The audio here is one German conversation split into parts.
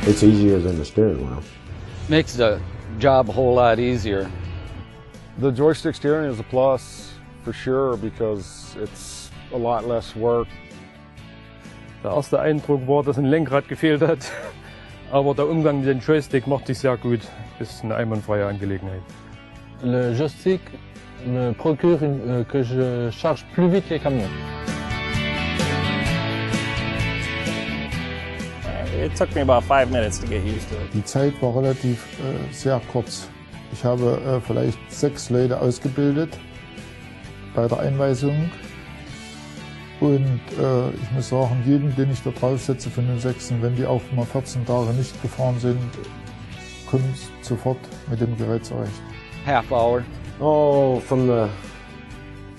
It's easier than the steering wheel. Makes the job a whole lot easier. The joystick steering is a plus for sure because it's a lot less work. Der erste Eindruck war, dass ein Lenkrad gefehlt hat, aber der Umgang mit dem Joystick macht sich sehr gut. Ist eine einwandfreie Angelegenheit. Le joystick me procure que je charge plus vite les camions. It took me about 5 minutes to get used to it. Die Zeit war relativ sehr kurz. Ich habe vielleicht 6 Leute ausgebildet bei der Einweisung. Und ich muss sagen, jeden, den ich da draufsetze von den 6, wenn die auch mal 14 Tage nicht gefahren sind, kommen sofort mit dem Gerät zurecht. Half hour. Oh, from the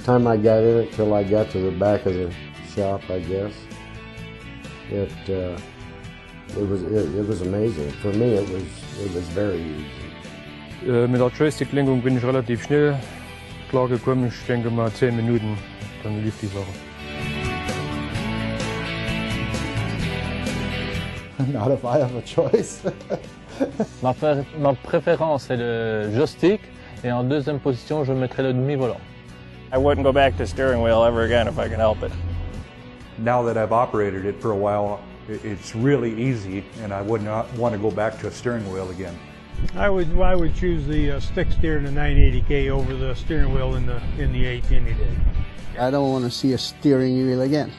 time I got in it till I got to the back of the shop, I guess. It was amazing. For me, it was very easy. Mit der Joystick-Lenkung bin ich relativ schnell klar gekommen. Ich denke mal 10 Minuten, dann lief die Sache. Not if I have a choice. Ma préférence est le joystick et en deuxième position je mettrai le demi-volant. I wouldn't go back to steering wheel ever again if I could help it. Now that I've operated it for a while, it's really easy and I would not want to go back to a steering wheel again. I would choose the stick steer in the 980K over the steering wheel in the 8 any day. I don't want to see a steering wheel again.